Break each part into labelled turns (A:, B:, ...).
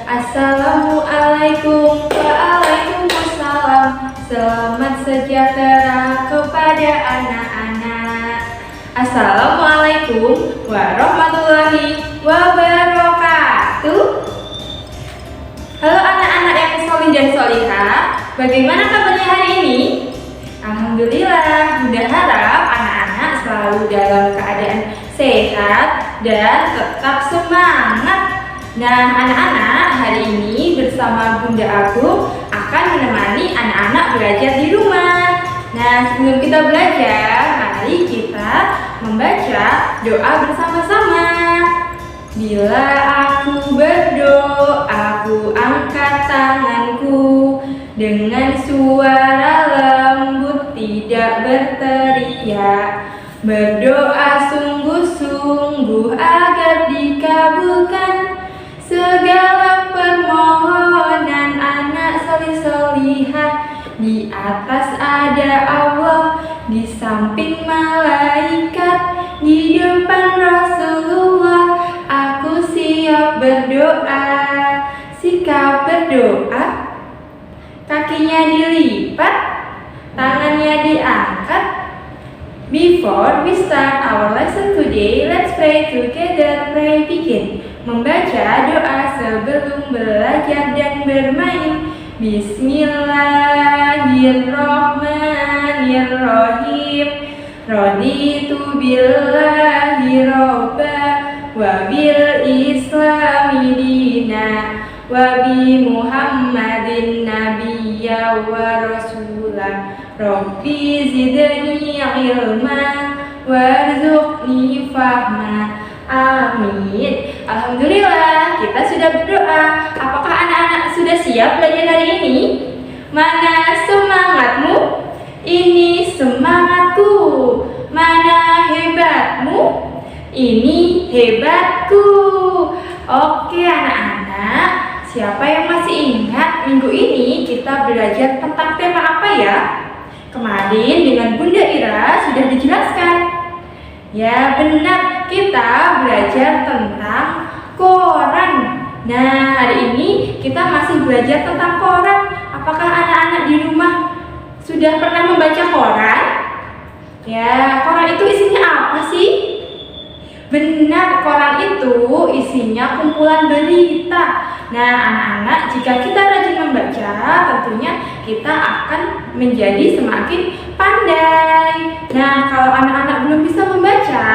A: Assalamualaikum, waalaikumsalam. Selamat sejahtera kepada anak-anak. Assalamualaikum warahmatullahi wabarakatuh. Halo anak-anak yang solih dan solihah, bagaimana kabarnya hari ini? Alhamdulillah, Bunda harap anak-anak selalu dalam keadaan sehat dan tetap semangat. Nah, anak-anak, hari ini bersama Bunda Agung akan menemani anak-anak belajar di rumah. Nah, sebelum kita belajar, mari kita membaca doa bersama-sama. Bila aku berdoa, aku angkat tanganku dengan suara lembut, tidak berteriak. Berdoa sungguh-sungguh agar dikabulkan segala permohonan anak solih-solihah. Di atas ada Allah, di samping malaikat, di depan Rasulullah. Aku siap berdoa. Sikap berdoa. Kakinya dilipat, tangannya diangkat. Before we start our lesson today, let's pray together. Pray begin. Membaca doa sebelum belajar dan bermain. Bismillahirrahmanirrahim. Raditu billahi robba wa bil islami dina wa bi muhammadin nabiyya wa rasulah. Rabbi zidni ilma warzuqni fahma. Amin. Alhamdulillah, kita sudah berdoa. Apakah anak-anak sudah siap belajar hari ini? Mana semangatmu? Ini semangatku. Mana hebatmu? Ini hebatku. Oke anak-anak, siapa yang masih ingat minggu ini kita belajar tentang tema apa ya? Kemarin dengan Bunda Ira sudah dijelaskan. Ya benar, kita belajar tentang koran. Nah, hari ini kita masih belajar tentang koran. Apakah anak-anak di rumah sudah pernah membaca koran? Ya, koran itu isinya apa sih? Benar, koran itu isinya kumpulan berita. Nah, anak-anak, jika kita rajin membaca, tentunya kita akan menjadi semakin pandai. Nah, kalau anak-anak belum bisa membaca,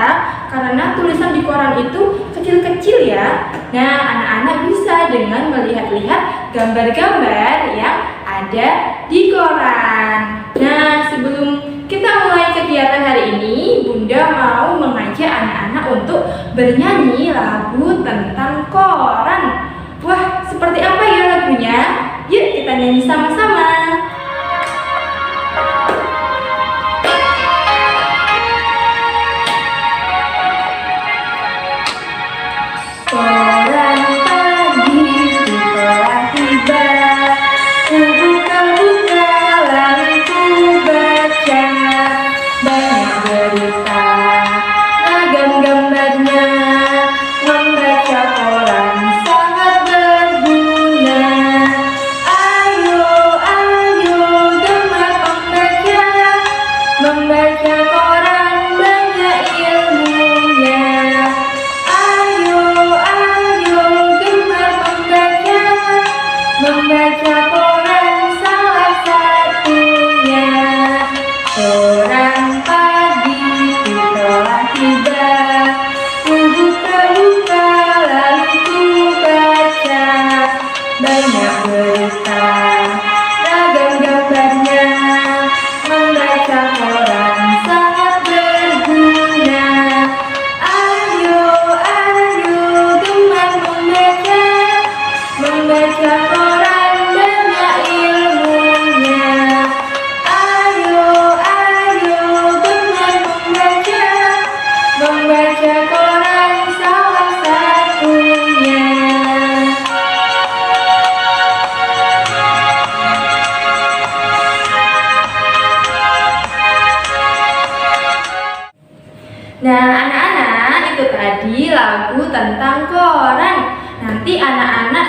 A: karena tulisan di koran itu kecil-kecil ya. Nah, anak-anak bisa dengan melihat-lihat gambar-gambar yang ada di koran. Nah, sebelum kita mulai kegiatan hari ini, Bunda mau mengajak anak-anak untuk bernyanyi lagu tentang koran. Wah, seperti apa ya lagunya? Yuk kita nyanyi sama-sama. Koran pagi telah tiba, ku buka-buka lalu ku baca. Banyak berita, ragam gambarnya. Membaca koran sangat berguna. Ayo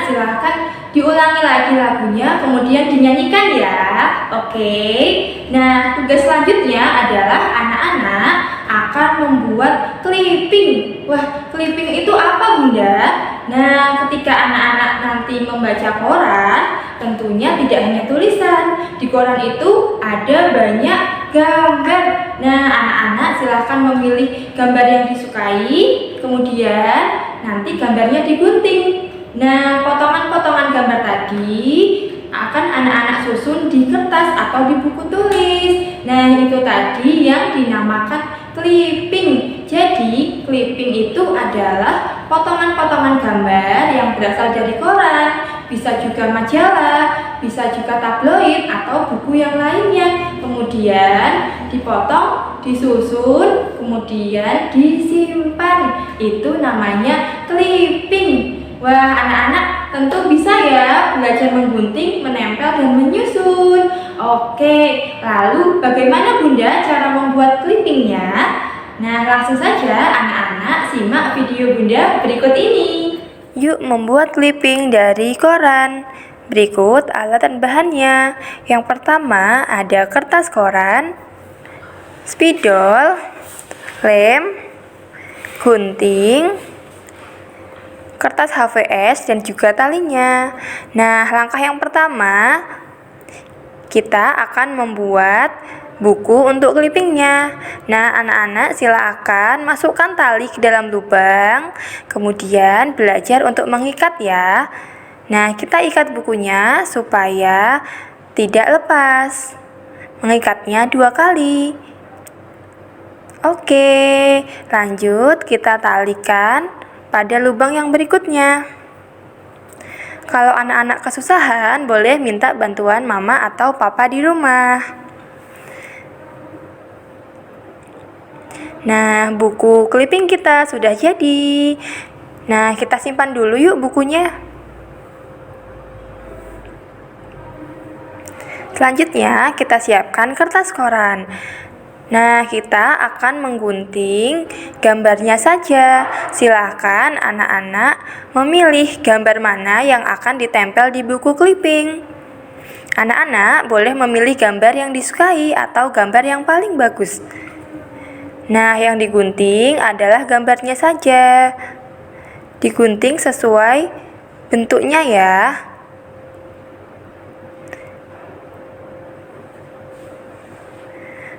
A: silahkan diulangi lagi lagunya, kemudian dinyanyikan ya. Oke. Nah, tugas selanjutnya adalah anak-anak akan membuat clipping. Wah, clipping itu apa, Bunda? Nah, ketika anak-anak nanti membaca koran, tentunya tidak hanya tulisan. Di koran itu ada banyak gambar. Nah, anak-anak silahkan memilih gambar yang disukai, kemudian nanti gambarnya digunting. Nah, potongan-potongan gambar tadi akan anak-anak susun di kertas atau di buku tulis. Nah, itu tadi yang dinamakan clipping. Jadi, clipping itu adalah potongan-potongan gambar yang berasal dari koran, bisa juga majalah, bisa juga tabloid atau buku yang lainnya. Kemudian dipotong, disusun, kemudian disimpan. Itu namanya clipping. Wah, anak-anak tentu bisa ya belajar menggunting, menempel, dan menyusun. Oke, lalu bagaimana Bunda cara membuat clippingnya? Nah, langsung saja anak-anak simak video Bunda berikut ini.
B: Yuk membuat clipping dari koran. Berikut alat dan bahannya. Yang pertama ada kertas koran, spidol, lem, gunting, kertas HVS, dan juga talinya. Nah, langkah yang pertama, kita akan membuat buku untuk clippingnya. Nah, anak-anak silakan masukkan tali ke dalam lubang, kemudian belajar untuk mengikat ya. Nah, kita ikat bukunya supaya tidak lepas. Mengikatnya 2 kali. Oke, lanjut kita talikan pada lubang yang berikutnya. Kalau anak-anak kesusahan, boleh minta bantuan mama atau papa di rumah. Nah, buku clipping kita sudah jadi. Nah, kita simpan dulu yuk bukunya. Selanjutnya, kita siapkan kertas koran. Nah, kita akan menggunting gambarnya saja. Silakan anak-anak memilih gambar mana yang akan ditempel di buku clipping. Anak-anak boleh memilih gambar yang disukai atau gambar yang paling bagus. Nah, yang digunting adalah gambarnya saja. Digunting sesuai bentuknya ya.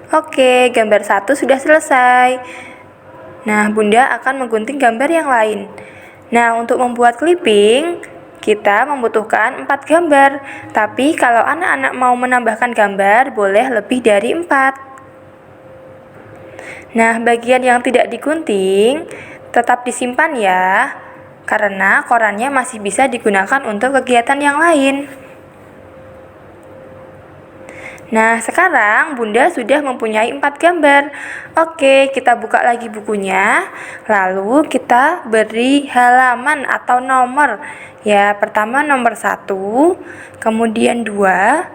B: Oke, gambar 1 sudah selesai. Nah, Bunda akan menggunting gambar yang lain. Nah, untuk membuat clipping, kita membutuhkan 4 gambar. Tapi kalau anak-anak mau menambahkan gambar, boleh lebih dari 4. Nah, bagian yang tidak digunting tetap disimpan ya, karena korannya masih bisa digunakan untuk kegiatan yang lain. Nah, sekarang Bunda sudah mempunyai 4 gambar. Oke, kita buka lagi bukunya. Lalu kita beri halaman atau nomor. Ya, pertama nomor 1, kemudian 2,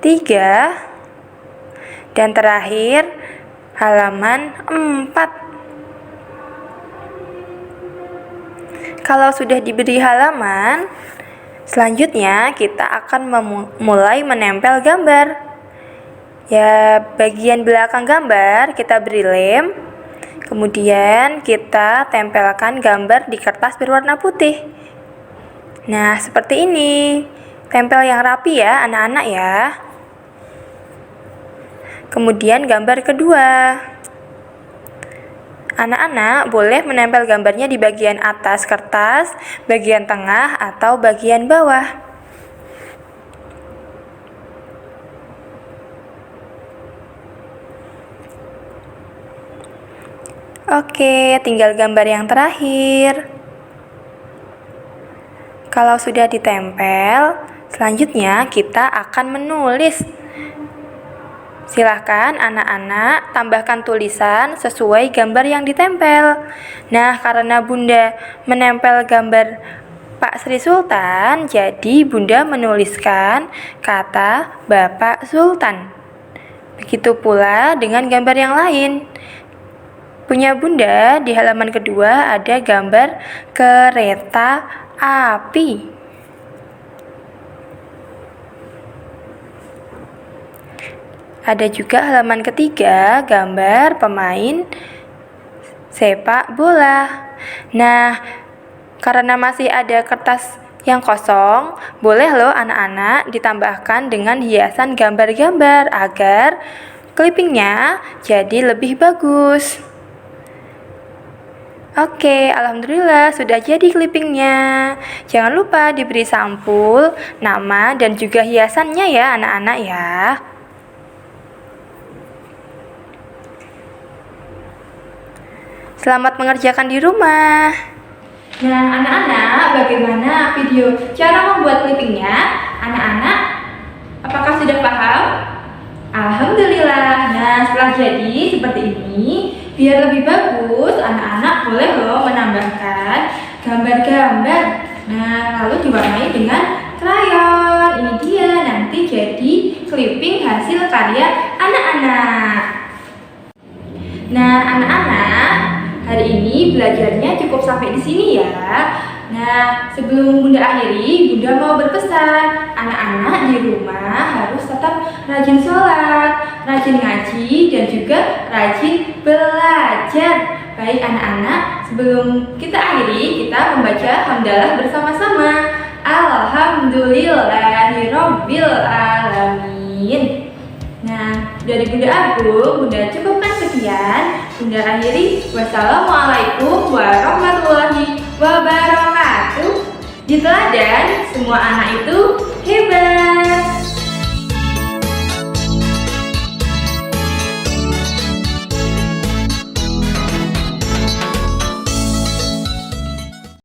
B: 3, dan terakhir halaman 4. Kalau sudah diberi halaman, selanjutnya kita akan mulai menempel gambar. Ya, bagian belakang gambar kita beri lem, kemudian kita tempelkan gambar di kertas berwarna putih. Nah, seperti ini. Tempel yang rapi ya anak-anak ya. Kemudian gambar kedua. Anak-anak boleh menempel gambarnya di bagian atas kertas, bagian tengah, atau bagian bawah. Oke, tinggal gambar yang terakhir. Kalau sudah ditempel, selanjutnya kita akan menulis. Silahkan anak-anak tambahkan tulisan sesuai gambar yang ditempel. Nah, karena Bunda menempel gambar Pak Sri Sultan, jadi Bunda menuliskan kata Bapak Sultan. Begitu pula dengan gambar yang lain. Punya Bunda di halaman kedua ada gambar kereta api. Ada juga halaman ketiga, gambar pemain sepak bola. Nah, karena masih ada kertas yang kosong, boleh loh anak-anak ditambahkan dengan hiasan gambar-gambar agar clippingnya jadi lebih bagus. Oke, alhamdulillah sudah jadi clippingnya. Jangan lupa diberi sampul, nama, dan juga hiasannya ya anak-anak ya. Selamat mengerjakan di rumah.
A: Nah, anak-anak, bagaimana video cara membuat clippingnya? Anak-anak, apakah sudah paham? Alhamdulillah. Nah, setelah jadi seperti ini, biar lebih bagus, anak-anak boleh loh menambahkan gambar-gambar. Nah, lalu diwarnai dengan krayon. Ini dia, nanti jadi clipping hasil karya anak-anak. Nah, anak-anak, hari ini belajarnya cukup sampai di sini ya. Nah, sebelum Bunda akhiri, Bunda mau berpesan, anak-anak di rumah harus tetap rajin sholat, rajin ngaji, dan juga rajin belajar. Baik anak-anak, sebelum kita akhiri, kita membaca hamdalah bersama-sama. Alhamdulillahirobbil alamin. Nah, dari Bunda Agung, Bunda cukupkan sekian. Bunda akhiri, wassalamualaikum warahmatullahi wabarakatuh. Di teladan, semua anak itu